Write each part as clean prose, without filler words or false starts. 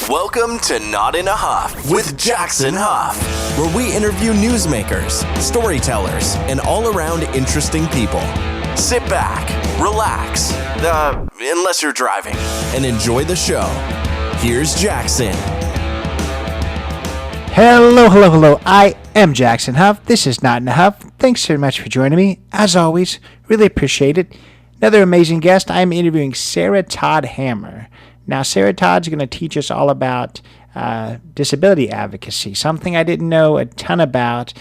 Welcome to Not in a Huff with Jackson Huff, where we interview newsmakers, storytellers, and all-around interesting people. Sit back, relax, unless you're driving, and enjoy the show. Here's Jackson. Hello. I am Jackson Huff. This is Not in a Huff. Thanks very much for joining me. As always, really appreciate it. Another amazing guest. I'm interviewing Sarah Todd Hammer. Now, Sarah Todd's going to teach us all about disability advocacy, something I didn't know a ton about,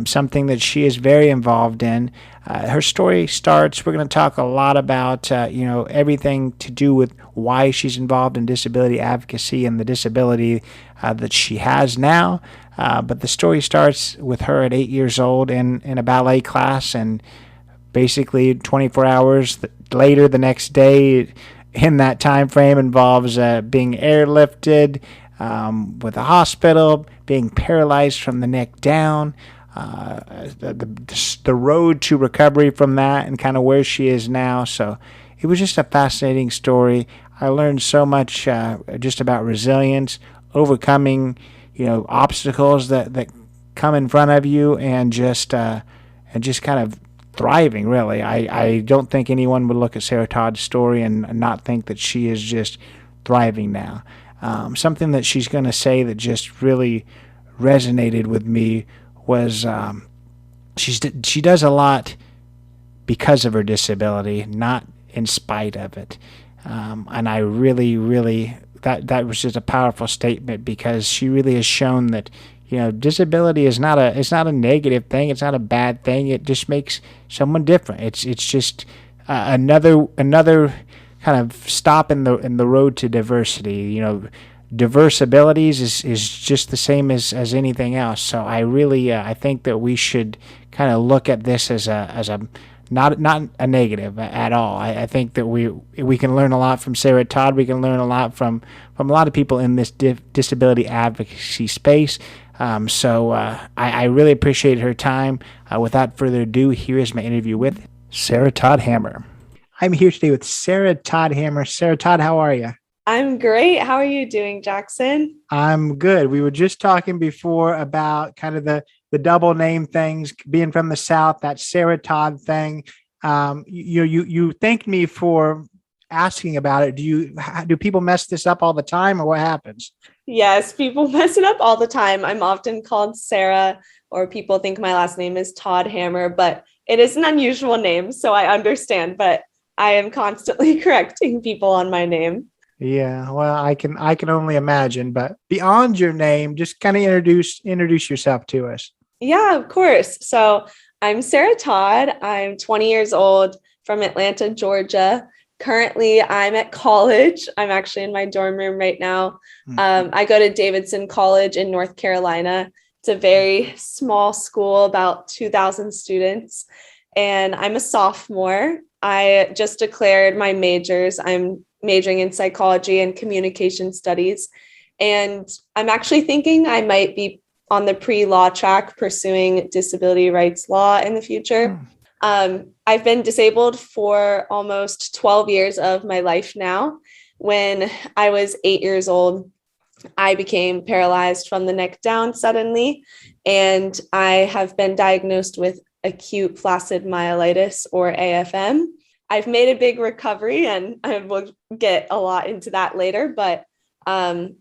something that she is very involved in. Her story starts, we're going to talk a lot about, everything to do with why she's involved in disability advocacy and the disability that she has now. But the story starts with her at 8 years old in a ballet class, and basically 24 hours later, the next day, in that time frame involves being airlifted with a hospital, being paralyzed from the neck down, the road to recovery from that, and kind of where she is now. So it was just a fascinating story. I learned so much just about resilience, overcoming, obstacles that come in front of you, and just kind of thriving, really. I don't think anyone would look at Sarah Todd's story and not think that she is just thriving now. Something that she's going to say that just really resonated with me was she does a lot because of her disability, not in spite of it. And I really, that was just a powerful statement, because she really has shown that disability is it's not a negative thing. It's not a bad thing. It just makes someone different. It's just another kind of stop in the road to diversity. Diverse abilities is just the same as anything else. So I really I think that we should kind of look at this as a not a negative at all. I think that we can learn a lot from Sarah Todd. We can learn a lot from a lot of people in this disability advocacy space. So I really appreciate her time. Without further ado, here is my interview with Sarah Todd Hammer. I'm here today with Sarah Todd Hammer. Sarah Todd, how are you? I'm great. How are you doing, Jackson? I'm good. We were just talking before about kind of the double name things, being from the South, that Sarah Todd thing. You thanked me for asking about it. Do people mess this up all the time, or what happens? Yes, people mess it up all the time. I'm often called Sarah, or people think my last name is Todd Hammer, but it is an unusual name, so I understand, but I am constantly correcting people on my name. Yeah, well, I can only imagine, but beyond your name, just kind of introduce yourself to us. Yeah, of course. So I'm Sarah Todd. I'm 20 years old, from Atlanta, Georgia. Currently, I'm at college. I'm actually in my dorm room right now. I go to Davidson College in North Carolina. It's a very small school, about 2,000 students, and I'm a sophomore. I just declared my majors. I'm majoring in psychology and communication studies, and I'm actually thinking I might be on the pre-law track pursuing disability rights law in the future. I've been disabled for almost 12 years of my life now. When I was 8 years old, I became paralyzed from the neck down suddenly, and I have been diagnosed with acute flaccid myelitis, or AFM. I've made a big recovery, and I will get a lot into that later, but I'm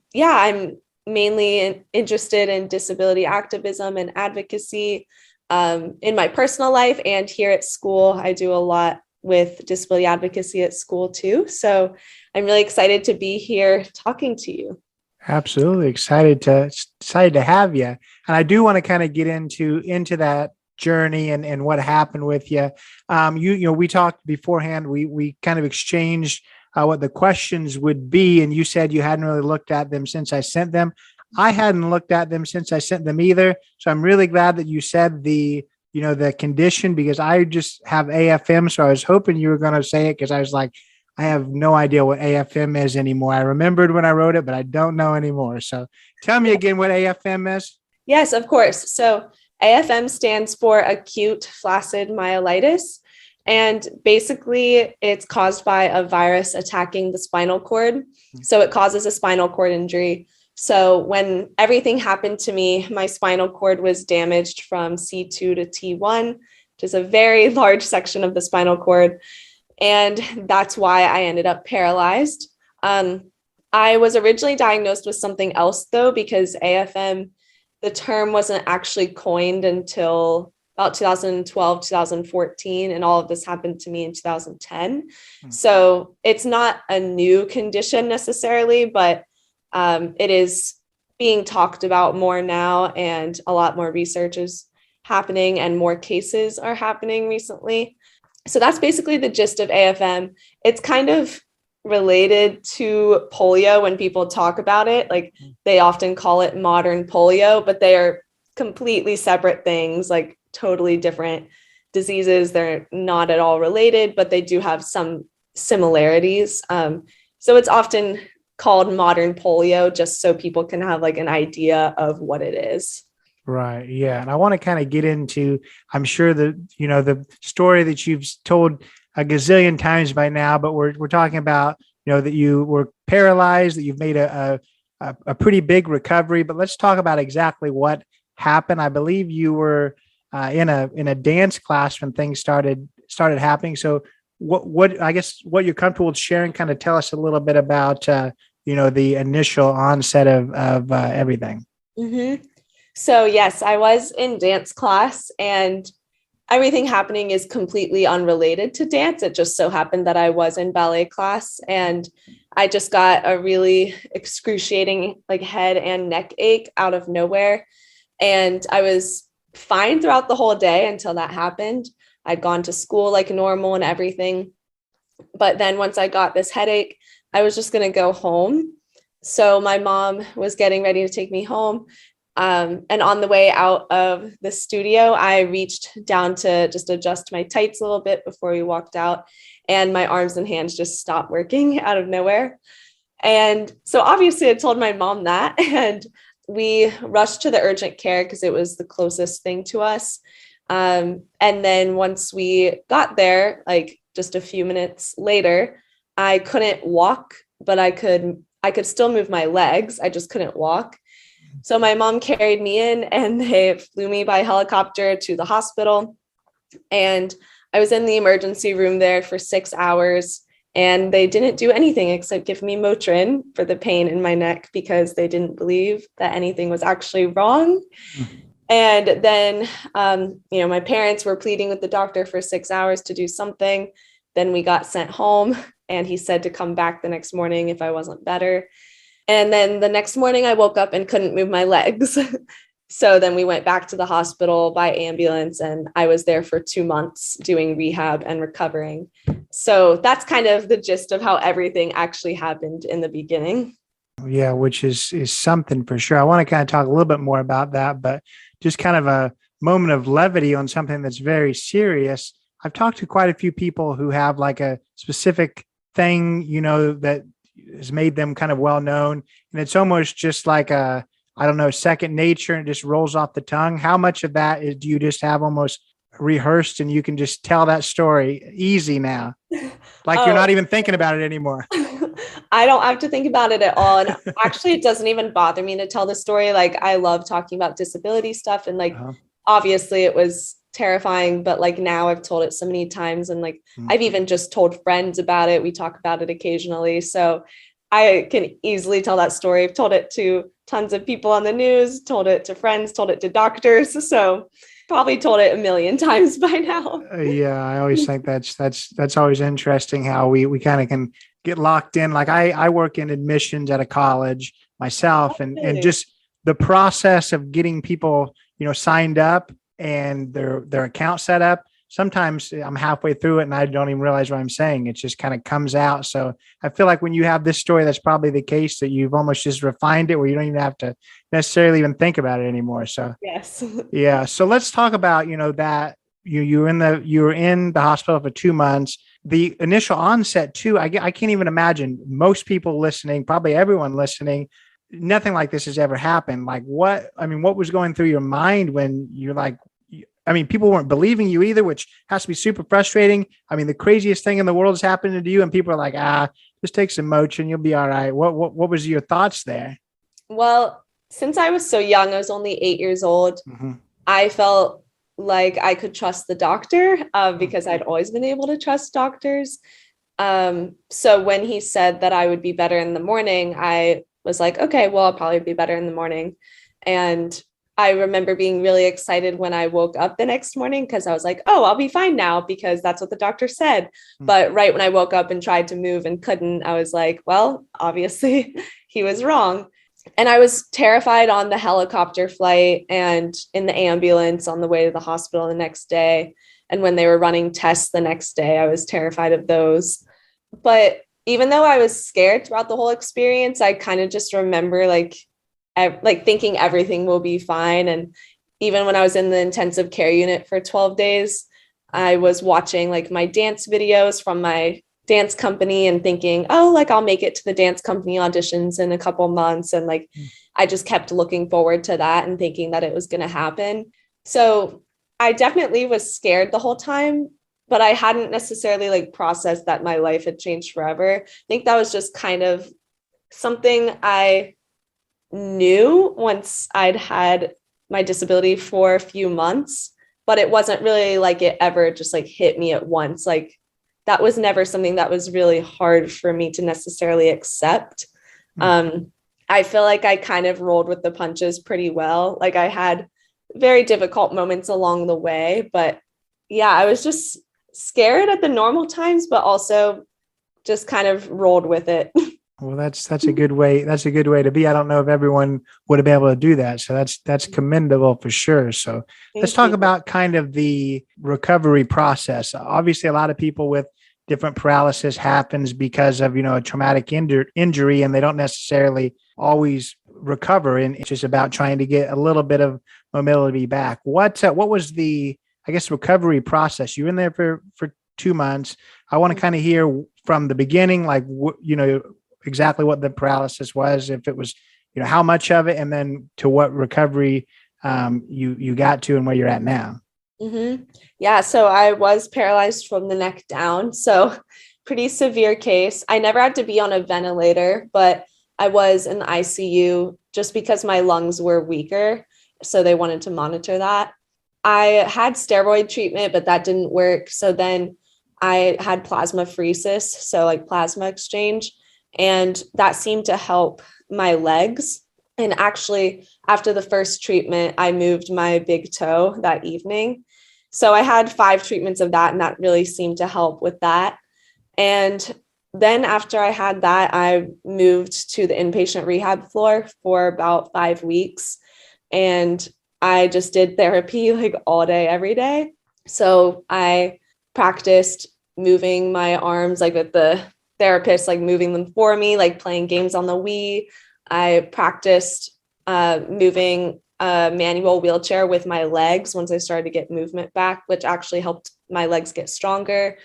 mainly interested in disability activism and advocacy in my personal life, and here at school. I do a lot with disability advocacy at school too. So I'm really excited to be here talking to you. Absolutely excited to have you. And I do want to kind of get into that journey and what happened with you. We talked beforehand. We kind of exchanged what the questions would be, and you said you hadn't really looked at them since I sent them. I hadn't looked at them since I sent them either. So I'm really glad that you said the condition, because I just have AFM. So I was hoping you were going to say it, because I was like, I have no idea what AFM is anymore. I remembered when I wrote it, but I don't know anymore. So tell me again what AFM is. Yes, of course. So AFM stands for acute flaccid myelitis. And basically, it's caused by a virus attacking the spinal cord. So it causes a spinal cord injury. So when everything happened to me, my spinal cord was damaged from C2 to T1, which is a very large section of the spinal cord. And that's why I ended up paralyzed. I was originally diagnosed with something else, though, because AFM, the term wasn't actually coined until about 2012, 2014, and all of this happened to me in 2010. So it's not a new condition necessarily, but it is being talked about more now, and a lot more research is happening and more cases are happening recently. So that's basically the gist of AFM. It's kind of related to polio when people talk about it. Like they often call it modern polio, but they are completely separate things, like totally different diseases. They're not at all related, but they do have some similarities. So it's often called modern polio, just so people can have like an idea of what it is. Right. Yeah. And I want to kind of get into, I'm sure that, the story that you've told a gazillion times by now, but we're talking about, that you were paralyzed, that you've made a pretty big recovery, but let's talk about exactly what happened. I believe you were in a dance class when things started happening. So what I guess what you're comfortable with sharing, kind of tell us a little bit about, the initial onset of everything. Mm-hmm. So yes, I was in dance class, and everything happening is completely unrelated to dance. It just so happened that I was in ballet class, and I just got a really excruciating like head and neck ache out of nowhere. And I was fine throughout the whole day until that happened. I'd gone to school like normal and everything. But then once I got this headache, I was just going to go home. So my mom was getting ready to take me home. And on the way out of the studio, I reached down to just adjust my tights a little bit before we walked out, and my arms and hands just stopped working out of nowhere. And so obviously I told my mom that, and we rushed to the urgent care because it was the closest thing to us. And then once we got there, like just a few minutes later, I couldn't walk, but I could still move my legs. I just couldn't walk. So my mom carried me in, and they flew me by helicopter to the hospital. And I was in the emergency room there for 6 hours, and they didn't do anything except give me Motrin for the pain in my neck because they didn't believe that anything was actually wrong. And then, my parents were pleading with the doctor for 6 hours to do something. Then we got sent home, and he said to come back the next morning if I wasn't better. And then the next morning I woke up and couldn't move my legs. So then we went back to the hospital by ambulance, and I was there for 2 months doing rehab and recovering. So that's kind of the gist of how everything actually happened in the beginning. Yeah, which is something for sure. I want to kind of talk a little bit more about that, but just kind of a moment of levity on something that's very serious. I've talked to quite a few people who have like a specific thing, that has made them kind of well known. And it's almost just like second nature, and it just rolls off the tongue. How much of that do you just have almost rehearsed, and you can just tell that story easy now? Like you're not even thinking about it anymore. I don't have to think about it at all. And actually, it doesn't even bother me to tell the story. Like I love talking about disability stuff. And obviously it was terrifying, but like now I've told it so many times, and like I've even just told friends about it. We talk about it occasionally, so I can easily tell that story. I've told it to tons of people on the news, told it to friends, told it to doctors, so probably told it a million times by now. Yeah, I always think that's always interesting how we kind of can get locked in. Like I work in admissions at a college myself, and just the process of getting people signed up and their account set up. Sometimes I'm halfway through it and I don't even realize what I'm saying. It just kind of comes out. So I feel like when you have this story, that's probably the case, that you've almost just refined it where you don't even have to necessarily even think about it anymore. So yes. Yeah. So let's talk about, that you were in the hospital for 2 months. The initial onset too, I can't even imagine. Most people listening, probably everyone listening, nothing like this has ever happened. Like what was going through your mind when you're like, I mean, people weren't believing you either, which has to be super frustrating. I mean, the craziest thing in the world is happening to you, and people are like, just take some Motrin, you'll be all right. What was your thoughts there? Well, since I was so young, I was only 8 years old. Mm-hmm. I felt like I could trust the doctor because I'd always been able to trust doctors. So when he said that I would be better in the morning, I was like, okay, well, I'll probably be better in the morning. And I remember being really excited when I woke up the next morning because I was like, oh, I'll be fine now because that's what the doctor said. Mm-hmm. But right when I woke up and tried to move and couldn't, I was like, well, obviously he was wrong. And I was terrified on the helicopter flight and in the ambulance on the way to the hospital the next day. And when they were running tests the next day, I was terrified of those. But even though I was scared throughout the whole experience, I kind of just remember like thinking everything will be fine. And even when I was in the intensive care unit for 12 days, I was watching like my dance videos from my dance company and thinking, oh, like I'll make it to the dance company auditions in a couple months. And like, I just kept looking forward to that and thinking that it was going to happen. So I definitely was scared the whole time, but I hadn't necessarily like processed that my life had changed forever. I think that was just kind of something I knew once I'd had my disability for a few months, but it wasn't really like it ever just like hit me at once. Like that was never something that was really hard for me to necessarily accept. I feel like I kind of rolled with the punches pretty well. Like I had very difficult moments along the way, but yeah, I was just scared at the normal times, but also just kind of rolled with it. Well, that's a good way. That's a good way to be. I don't know if everyone would have been able to do that. So that's commendable for sure. So let's talk about kind of the recovery process. Obviously, a lot of people with different paralysis happens because of, a traumatic injury, and they don't necessarily always recover. And it's just about trying to get a little bit of mobility back. What was the, I guess, recovery process? You were in there for 2 months. I want to kind of hear from the beginning, like, exactly what the paralysis was, if it was, how much of it, and then to what recovery you got to and where you're at now. Mm-hmm. Yeah. So I was paralyzed from the neck down. So pretty severe case. I never had to be on a ventilator, but I was in the ICU just because my lungs were weaker. So they wanted to monitor that. I had steroid treatment, but that didn't work. So then I had plasmapheresis, so like plasma exchange, and that seemed to help my legs. And actually, after the first treatment, I moved my big toe that evening. So I had 5 treatments of that, and that really seemed to help with that. And then after I had that, I moved to the inpatient rehab floor for about 5 weeks. And I just did therapy like all day, every day. So I practiced moving my arms, like with the therapist, like moving them for me, like playing games on the Wii. I practiced moving a manual wheelchair with my legs once I started to get movement back, which actually helped my legs get stronger.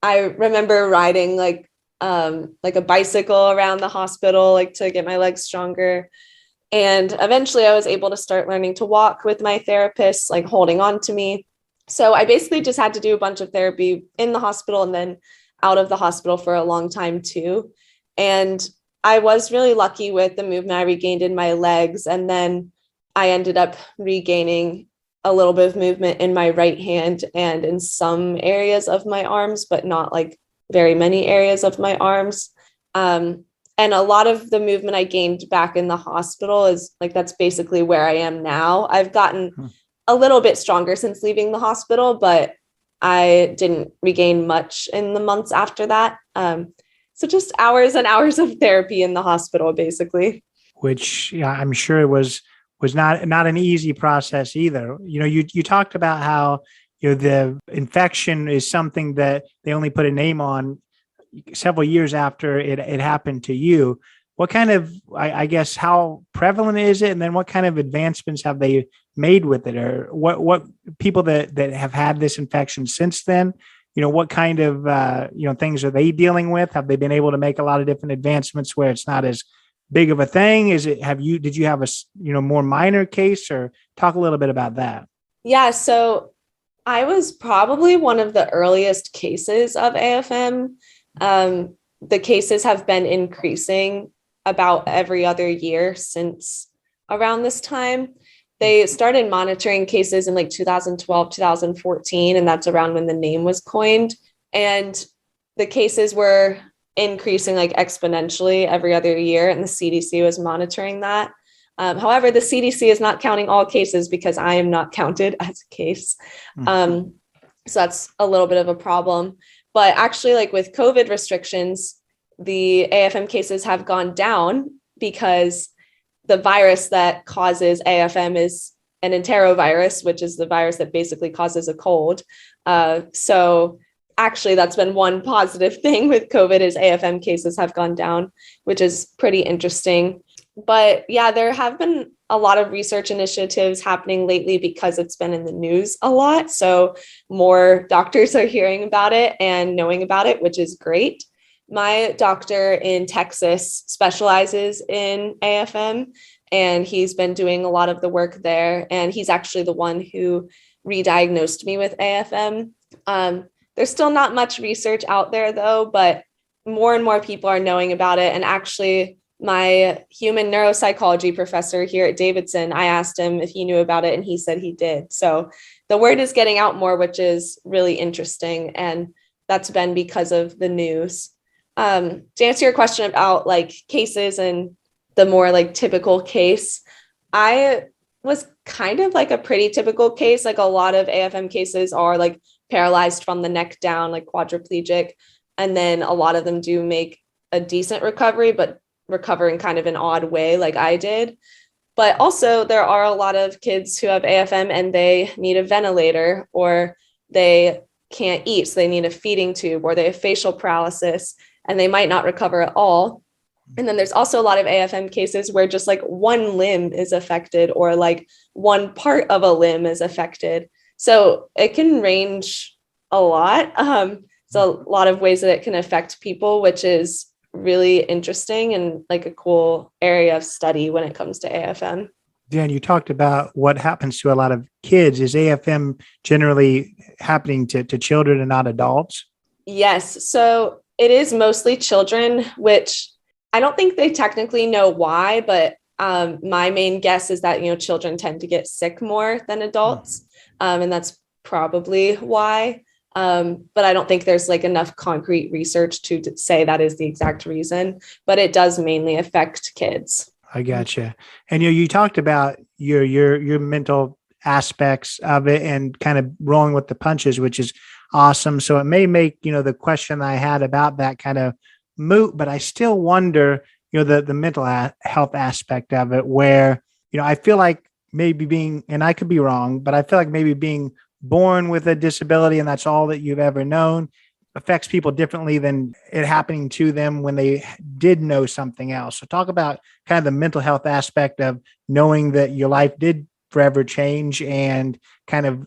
I remember riding like a bicycle around the hospital, like to get my legs stronger. And eventually I was able to start learning to walk with my therapist, like holding on to me. So I basically just had to do a bunch of therapy in the hospital and then out of the hospital for a long time too. And I was really lucky with the movement I regained in my legs. And then I ended up regaining a little bit of movement in my right hand and in some areas of my arms, but not like very many areas of my arms. And a lot of the movement I gained back in the hospital is like, that's basically where I am now. I've gotten a little bit stronger since leaving the hospital, but I didn't regain much in the months after that. So just hours and hours of therapy in the hospital, basically. Which I'm sure it was not an easy process either. You talked about how the infection is something that they only put a name on several years after it happened to you. What kind of, I guess, how prevalent is it? And then what kind of advancements have they made with it? Or what people that have had this infection since then, what kind of, things are they dealing with? Have they been able to make a lot of different advancements where it's not as big of a thing? Did you have a, more minor case, or talk a little bit about that? Yeah. So I was probably one of the earliest cases of AFM. The cases have been increasing about every other year since around this time. They started monitoring cases in like 2012, 2014, and that's around when the name was coined. And the cases were increasing like exponentially every other year, and the CDC was monitoring that. However, the CDC is not counting all cases because I am not counted as a case. So that's a little bit of a problem. But actually, like with COVID restrictions, the AFM cases have gone down because the virus that causes AFM is an enterovirus, which is the virus that basically causes a cold. So actually, that's been one positive thing with COVID is AFM cases have gone down, which is pretty interesting. But yeah, there have been a lot of research initiatives happening lately because it's been in the news a lot. So more doctors are hearing about it and knowing about it, which is great. My doctor in Texas specializes in AFM, and he's been doing a lot of the work there. And he's actually the one who re-diagnosed me with AFM. There's still not much research out there, though, but more and more people are knowing about it. And actually, my human neuropsychology professor here at Davidson, I asked him if he knew about it, and he said he did. So the word is getting out more, which is really interesting. And that's been because of the news. To answer your question about like cases and the more like typical case, I was kind of like a pretty typical case. Like a lot of AFM cases are like paralyzed from the neck down, like quadriplegic. And then a lot of them do make a decent recovery, but recover in kind of an odd way, like I did. But also there are a lot of kids who have AFM and they need a ventilator, or they can't eat, so they need a feeding tube, or they have facial paralysis and they might not recover at all. And then there's also a lot of AFM cases where just like one limb is affected, or like one part of a limb is affected. So it can range a lot. So a lot of ways that it can affect people, which is really interesting and like a cool area of study when it comes to AFM. Dan, you talked about what happens to a lot of kids. Is AFM generally happening to children and not adults? Yes. So it is mostly children, which I don't think they technically know why, but my main guess is that, children tend to get sick more than adults. And that's probably why. But I don't think there's like enough concrete research to say that is the exact reason, but it does mainly affect kids. I gotcha. And you talked about your mental aspects of it and kind of rolling with the punches, which is awesome. So it may make, the question I had about that kind of moot, but I still wonder, the mental health aspect of it, where, I feel like maybe being, and I could be wrong, but I feel like maybe being born with a disability and that's all that you've ever known affects people differently than it happening to them when they did know something else. So talk about kind of the mental health aspect of knowing that your life did forever change and kind of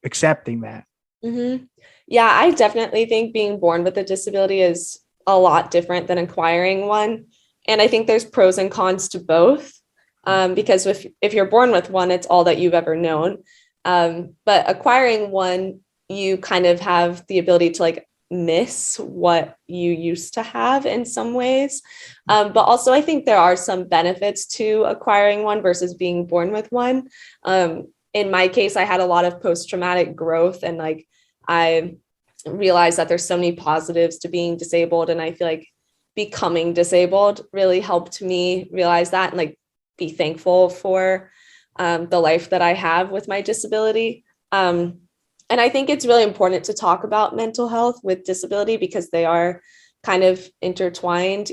accepting that. Mm-hmm. Yeah, I definitely think being born with a disability is a lot different than acquiring one. And I think there's pros and cons to both, because if you're born with one, it's all that you've ever known. But acquiring one, you kind of have the ability to like miss what you used to have in some ways. But also I think there are some benefits to acquiring one versus being born with one. In my case, I had a lot of post-traumatic growth, and like I realized that there's so many positives to being disabled. And I feel like becoming disabled really helped me realize that and like be thankful for the life that I have with my disability. And I think it's really important to talk about mental health with disability because they are kind of intertwined.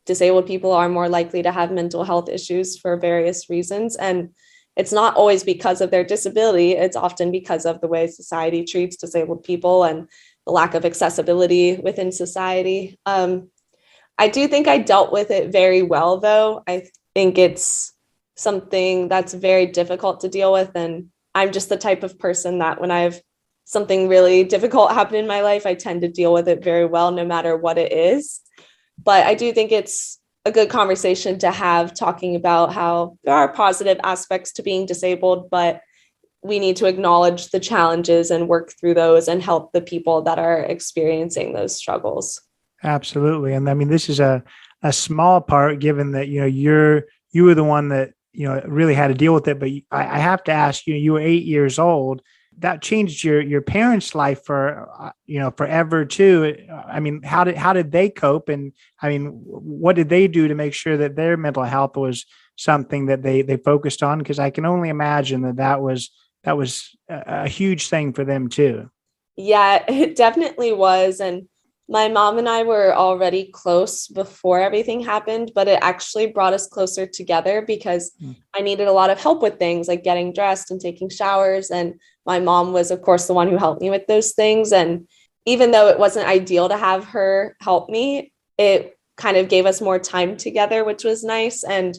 Disabled people are more likely to have mental health issues for various reasons. And it's not always because of their disability. It's often because of the way society treats disabled people and the lack of accessibility within society. I do think I dealt with it very well, though. I think it's something that's very difficult to deal with. And I'm just the type of person that when I have something really difficult happen in my life, I tend to deal with it very well, no matter what it is. But I do think it's a good conversation to have, talking about how there are positive aspects to being disabled, but we need to acknowledge the challenges and work through those and help the people that are experiencing those struggles. Absolutely. And I mean, this is a small part, given that, you were the one that, really had to deal with it. But I have to ask, you were 8 years old. That changed your parents' life for, forever too. I mean, how did they cope? And I mean, what did they do to make sure that their mental health was something that they focused on? Because I can only imagine that was a huge thing for them too. Yeah, it definitely was. And my mom and I were already close before everything happened, but it actually brought us closer together because I needed a lot of help with things like getting dressed and taking showers. And my mom was, of course, the one who helped me with those things. And even though it wasn't ideal to have her help me, it kind of gave us more time together, which was nice. And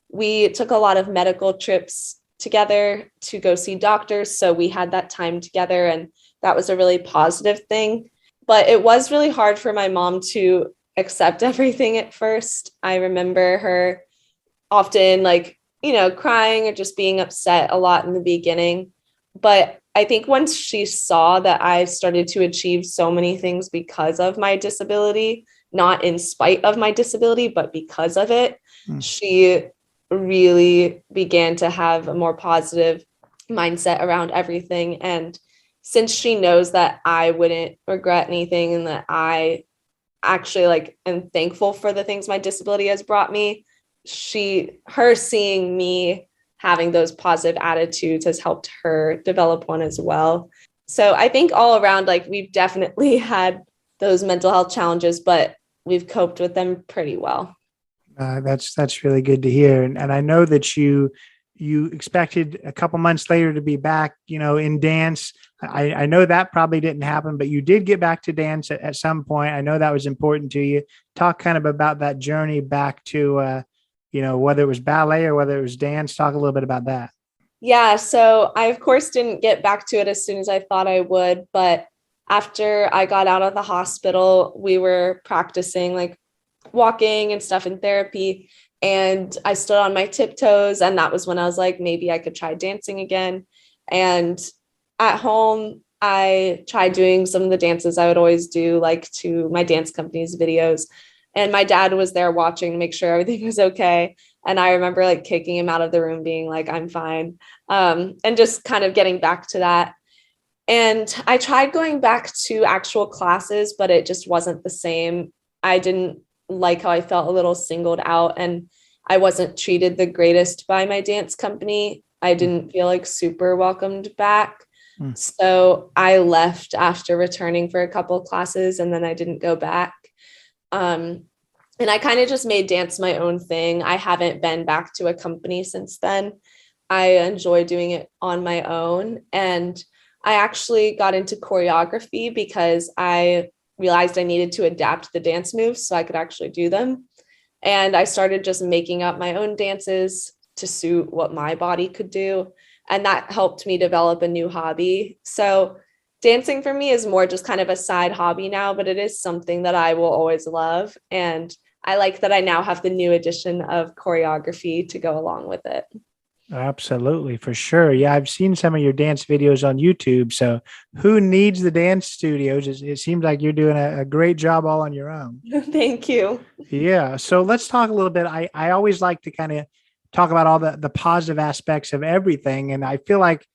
we took a lot of medical trips together to go see doctors. So we had that time together, and that was a really positive thing. But it was really hard for my mom to accept everything at first. I remember her often crying or just being upset a lot in the beginning. But I think once she saw that I started to achieve so many things because of my disability, not in spite of my disability, but because of it, she really began to have a more positive mindset around everything. And since she knows that I wouldn't regret anything and that I actually am thankful for the things my disability has brought me, her seeing me having those positive attitudes has helped her develop one as well. So I think all around, we've definitely had those mental health challenges, but we've coped with them pretty well. That's really good to hear. And I know that you expected a couple months later to be back, in dance. I know that probably didn't happen, but you did get back to dance at some point. I know that was important to you. Talk kind of about that journey back to, whether it was ballet or whether it was dance. Talk a little bit about that. Yeah. So I, of course, didn't get back to it as soon as I thought I would. But after I got out of the hospital, we were practicing walking and stuff in therapy. And I stood on my tiptoes. And that was when I was like, maybe I could try dancing again. And at home, I tried doing some of the dances I would always do, to my dance company's videos. And my dad was there watching to make sure everything was okay. And I remember kicking him out of the room, being like, I'm fine. And just kind of getting back to that. And I tried going back to actual classes, but it just wasn't the same. I didn't like how I felt a little singled out, and I wasn't treated the greatest by my dance company. I didn't feel super welcomed back. So I left after returning for a couple of classes, and then I didn't go back. And I kind of just made dance my own thing. I haven't been back to a company since then. I enjoy doing it on my own. And I actually got into choreography because I realized I needed to adapt the dance moves so I could actually do them. And I started just making up my own dances to suit what my body could do. And that helped me develop a new hobby. So dancing for me is more just kind of a side hobby now, but it is something that I will always love. And I like that I now have the new addition of choreography to go along with it. Absolutely, for sure. Yeah, I've seen some of your dance videos on YouTube. So who needs the dance studios? It seems like you're doing a great job all on your own. Thank you. Yeah. So let's talk a little bit. I always like to kind of talk about all the positive aspects of everything. And I feel like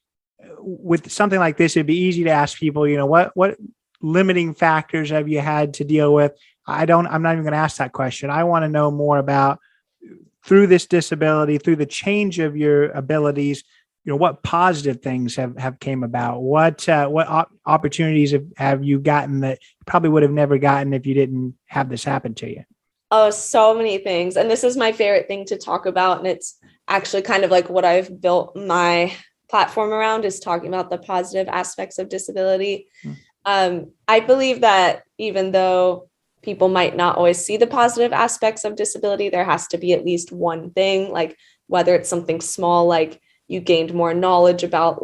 with something like this, it'd be easy to ask people, what limiting factors have you had to deal with? I'm not even going to ask that question. I want to know more about, through this disability, through the change of your abilities, what positive things have came about? What opportunities have you gotten that you probably would have never gotten if you didn't have this happen to you? Oh, so many things. And this is my favorite thing to talk about. And it's actually kind of what I've built my platform around, is talking about the positive aspects of disability. I believe that even though people might not always see the positive aspects of disability, there has to be at least one thing, whether it's something small, you gained more knowledge about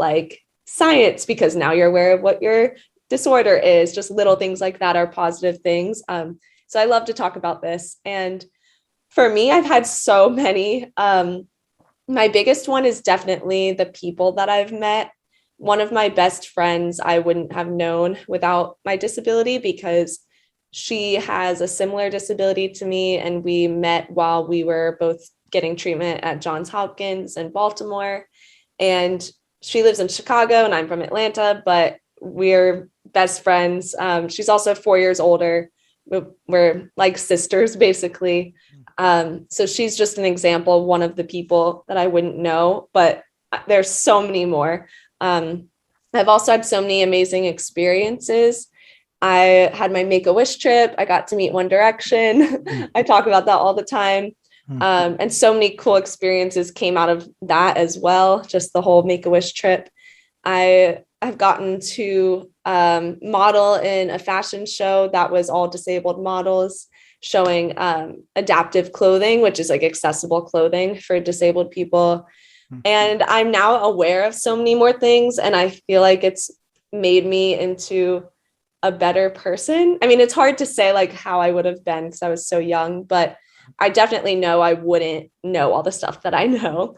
science because now you're aware of what your disorder is. Just little things like that are positive things. So I love to talk about this. And for me, I've had so many. My biggest one is definitely the people that I've met. one of my best friends I wouldn't have known without my disability, because she has a similar disability to me, and we met while we were both getting treatment at Johns Hopkins in Baltimore. And she lives in Chicago and I'm from Atlanta, but we're best friends. She's also 4 years older. We're like sisters, basically. So she's just an example of one of the people that I wouldn't know, but there's so many more. I've also had so many amazing experiences. I had my Make-A-Wish trip. I got to meet One Direction. I talk about that all the time. And so many cool experiences came out of that as well. Just the whole Make-A-Wish trip. I've gotten to model in a fashion show that was all disabled models, showing adaptive clothing, which is like accessible clothing for disabled people. And I'm now aware of so many more things. And I feel like it's made me into a better person. I mean, it's hard to say like how I would have been because I was so young, but I definitely know I wouldn't know all the stuff that I know.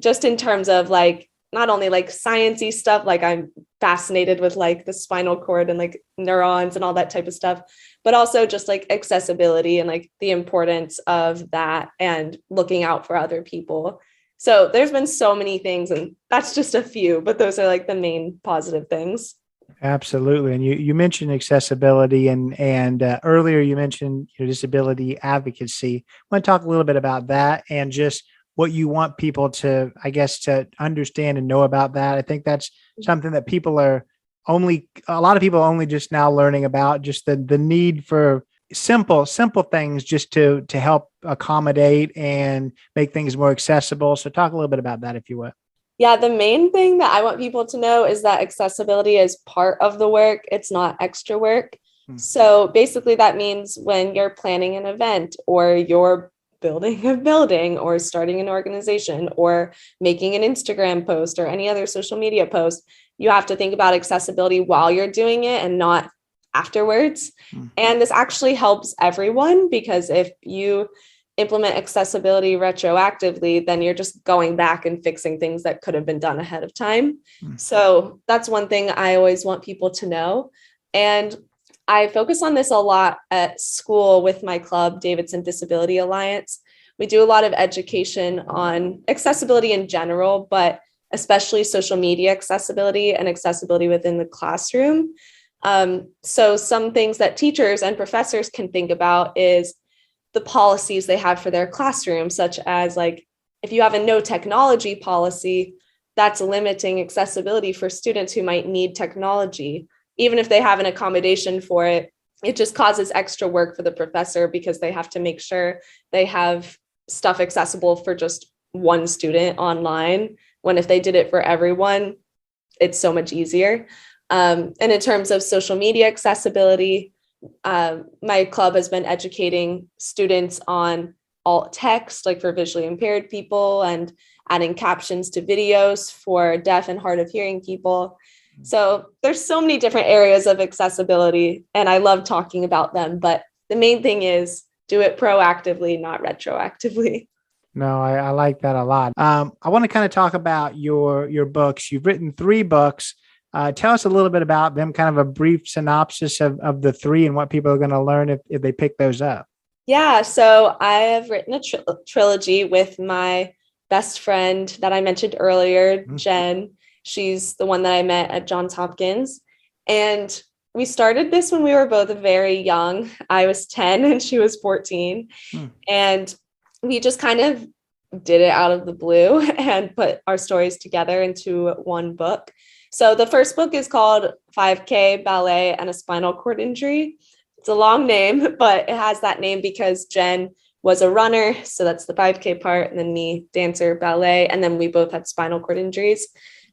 Just in terms of like, not only like sciencey stuff, like I'm fascinated with like the spinal cord and like neurons and all that type of stuff, but also just like accessibility and like the importance of that and looking out for other people. So there's been so many things, and that's just a few, but those are like the main positive things. Absolutely. And you mentioned accessibility and earlier you mentioned disability advocacy. I want to talk a little bit about that and just what you want people to, I guess, to understand and know about that. I think that's something that a lot of people only just now learning about, just the need for simple things just to help accommodate and make things more accessible. So talk a little bit about that, if you would. Yeah, the main thing that I want people to know is that accessibility is part of the work. It's not extra work. So basically that means when you're planning an event or you're building a building or starting an organization or making an Instagram post or any other social media post, you have to think about accessibility while you're doing it and not afterwards. And this actually helps everyone, because if you implement accessibility retroactively, then you're just going back and fixing things that could have been done ahead of time. So that's one thing I always want people to know. And I focus on this a lot at school with my club, Davidson Disability Alliance. We do a lot of education on accessibility in general, but especially social media accessibility and accessibility within the classroom. So some things that teachers and professors can think about is the policies they have for their classroom, such as like, if you have a no technology policy, that's limiting accessibility for students who might need technology. Even if they have an accommodation for it, it just causes extra work for the professor because they have to make sure they have stuff accessible for just one student online, when if they did it for everyone, it's so much easier. And in terms of social media accessibility, my club has been educating students on alt text, like for visually impaired people, and adding captions to videos for deaf and hard of hearing people. So there's so many different areas of accessibility, and I love talking about them, but the main thing is do it proactively, not retroactively. No, I like that a lot. I want to kind of talk about your books. You've written 3 books. Tell us a little bit about them, kind of a brief synopsis of the 3 and what people are going to learn if they pick those up. Yeah, so I have written a trilogy with my best friend that I mentioned earlier, Jen. She's the one that I met at Johns Hopkins. And we started this when we were both very young. I was 10 and she was 14. And we just kind of did it out of the blue and put our stories together into one book. So the first book is called 5K, Ballet, and a Spinal Cord Injury. It's a long name, but it has that name because Jen was a runner. So that's the 5K part. And then me, dancer, ballet. And then we both had spinal cord injuries.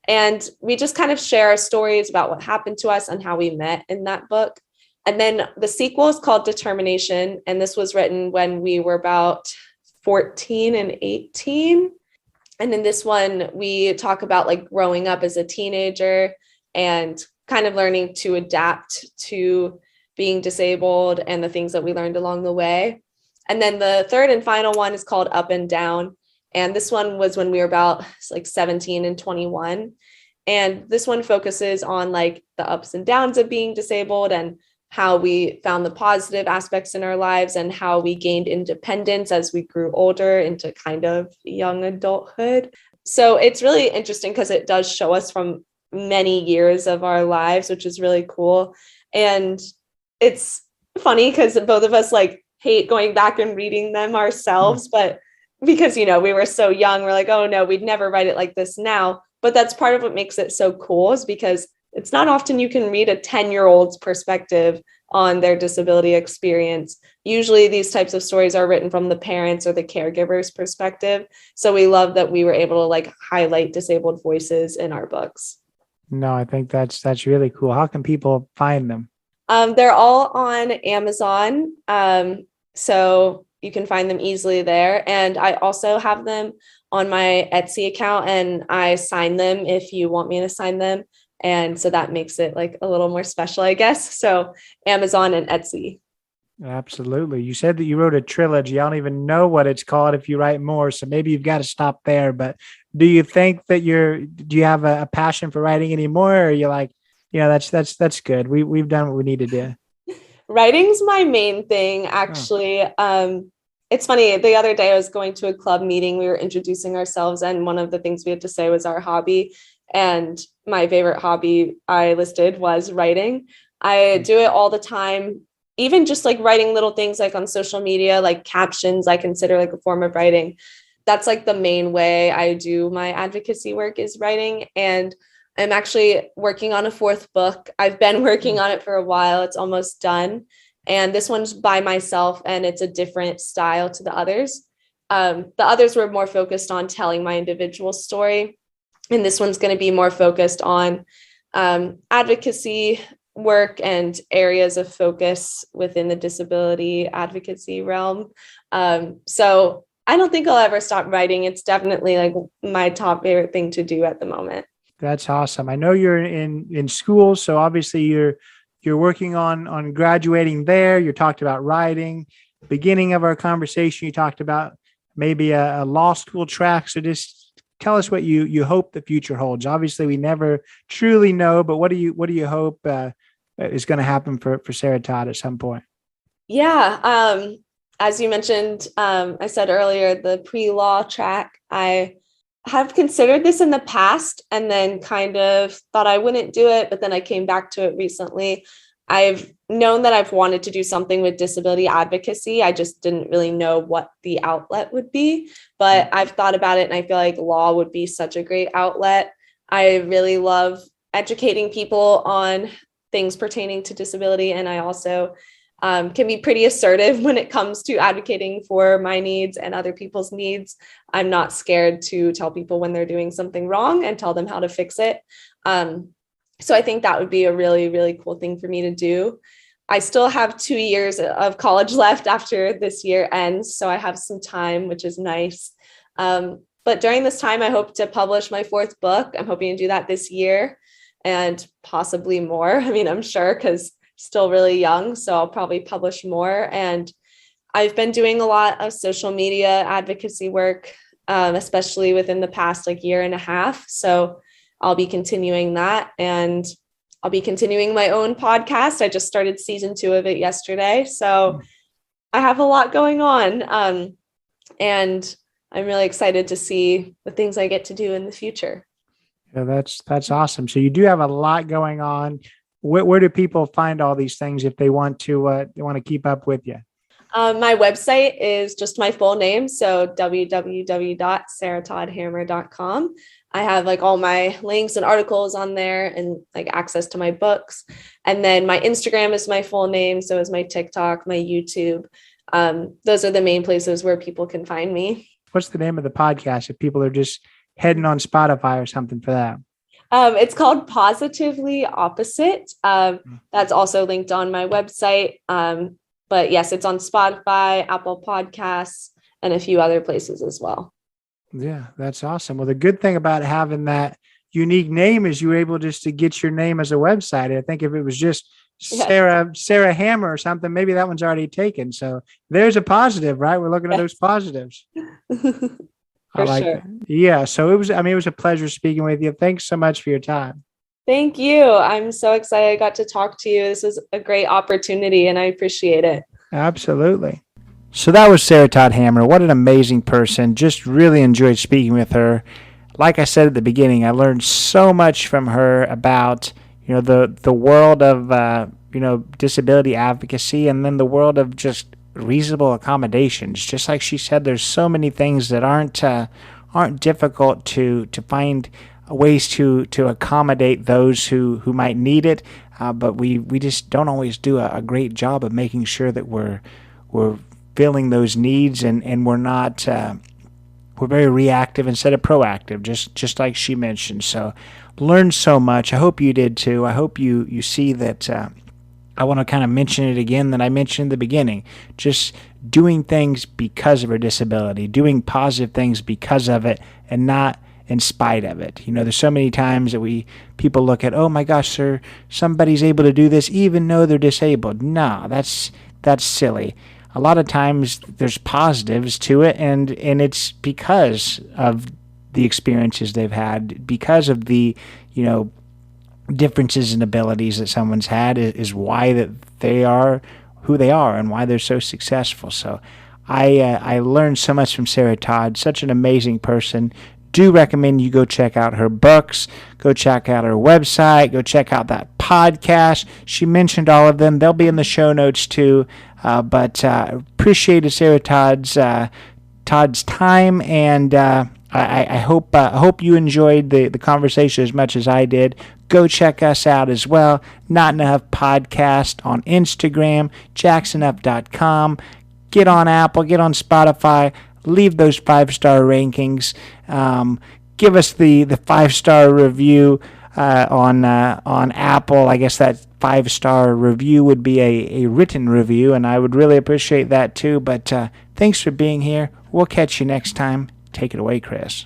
And we just kind of share our stories about what happened to us and how we met in that book. And then the sequel is called Determination. And this was written when we were about 14 and 18. And in this one, we talk about like growing up as a teenager and kind of learning to adapt to being disabled and the things that we learned along the way. And then the third and final one is called Up and Down. And this one was when we were about like 17 and 21. And this one focuses on like the ups and downs of being disabled and how we found the positive aspects in our lives and how we gained independence as we grew older into kind of young adulthood. So it's really interesting because it does show us from many years of our lives, which is really cool. And it's funny because both of us like hate going back and reading them ourselves, but because, you know, we were so young, we're like, oh no, we'd never write it like this now. But that's part of what makes it so cool, is because it's not often you can read a 10-year-old's perspective on their disability experience. Usually these types of stories are written from the parents or the caregiver's perspective. So we love that we were able to like highlight disabled voices in our books. No, I think that's really cool. How can people find them? They're all on Amazon. So you can find them easily there. And I also have them on my Etsy account, and I sign them if you want me to sign them. And so that makes it like a little more special, I guess. So Amazon and Etsy. Absolutely. You said that you wrote a trilogy. I don't even know what it's called if you write more. So maybe you've got to stop there. But do you think that do you have a passion for writing anymore? Or are you like, that's good. We've done what we need to do. Writing's my main thing, actually. It's funny. The other day I was going to a club meeting. We were introducing ourselves, and one of the things we had to say was our hobby. And my favorite hobby I listed was writing. I do it all the time, even just like writing little things like on social media, like captions, I consider like a form of writing. That's like the main way I do my advocacy work, is writing. And I'm actually working on a 4th book. I've been working on it for a while. It's almost done. And this one's by myself, and it's a different style to the others. The others were more focused on telling my individual story. And this one's going to be more focused on advocacy work and areas of focus within the disability advocacy realm. So I don't think I'll ever stop writing. It's definitely like my top favorite thing to do at the moment. That's awesome. I know you're in school, so obviously you're working on graduating there. You talked about writing. Beginning of our conversation, you talked about maybe a law school track. So just tell us what you hope the future holds. Obviously, we never truly know, but what do you hope is going to happen for Sarah Todd at some point? Yeah. As you mentioned, I said earlier, the pre-law track, I have considered this in the past and then kind of thought I wouldn't do it, but then I came back to it recently. I've known that I've wanted to do something with disability advocacy. I just didn't really know what the outlet would be, but I've thought about it, and I feel like law would be such a great outlet. I really love educating people on things pertaining to disability, and I also can be pretty assertive when it comes to advocating for my needs and other people's needs. I'm not scared to tell people when they're doing something wrong and tell them how to fix it. So I think that would be a really, really cool thing for me to do. I still have 2 years of college left after this year ends, so I have some time, which is nice. But during this time, I hope to publish my 4th book. I'm hoping to do that this year and possibly more. I mean, I'm sure, because still really young, so I'll probably publish more. And I've been doing a lot of social media advocacy work, especially within the past year and a half. So I'll be continuing that, and I'll be continuing my own podcast. I just started season 2 of it yesterday. So I have a lot going on. And I'm really excited to see the things I get to do in the future. Yeah, that's awesome. So you do have a lot going on. Where do people find all these things if they want to keep up with you? My website is just my full name. So www.sarahtoddhammer.com. I have all my links and articles on there, and access to my books. And then my Instagram is my full name. So is my TikTok, my YouTube. Those are the main places where people can find me. What's the name of the podcast if people are just heading on Spotify or something for that? It's called Positively Opposite. That's also linked on my website. But yes, it's on Spotify, Apple Podcasts, and a few other places as well. Yeah, that's awesome. Well, the good thing about having that unique name is you were able just to get your name as a website. I think if it was just Sarah Hammer or something, maybe that one's already taken. So there's a positive, right? We're looking at those positives. I For like sure. that. Yeah. So it was a pleasure speaking with you. Thanks so much for your time. Thank you. I'm so excited I got to talk to you. This was a great opportunity and I appreciate it. Absolutely. So that was Sarah Todd Hammer. What an amazing person. Just really enjoyed speaking with her. Like I said at the beginning, I learned so much from her about, the world of, disability advocacy, and then the world of just reasonable accommodations. Just like she said, there's so many things that aren't difficult to find ways to accommodate those who might need it. But we just don't always do a great job of making sure that we're filling those needs, and we're not we're very reactive instead of proactive, just like she mentioned. So learned so much. I hope you did too. I hope you see that. I want to kind of mention it again that I mentioned in the beginning. Just doing things because of her disability, doing positive things because of it, and not in spite of it. There's so many times that people look at, oh my gosh, sir, somebody's able to do this even though they're disabled. No, that's silly. A lot of times there's positives to it, and it's because of the experiences they've had, because of the differences in abilities that someone's had is why that they are who they are and why they're so successful. So I learned so much from Sarah Todd, such an amazing person. Do recommend you go check out her books, go check out her website, go check out that podcast. She mentioned all of them. They'll be in the show notes too. But appreciated Sarah Todd's time, and I hope you enjoyed the conversation as much as I did. Go check us out as well. Not Enough Podcast on Instagram, jacksonup.com. Get on Apple, get on Spotify. Leave those 5-star rankings. Give us the 5-star review on Apple. I guess that 5-star review would be a written review, and I would really appreciate that too. But thanks for being here. We'll catch you next time. Take it away, Chris.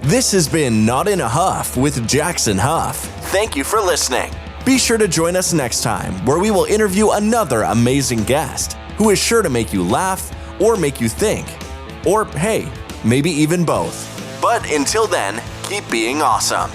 This has been Not in a Huff with Jackson Huff. Thank you for listening. Be sure to join us next time, where we will interview another amazing guest who is sure to make you laugh or make you think. Or, hey, maybe even both. But until then, keep being awesome.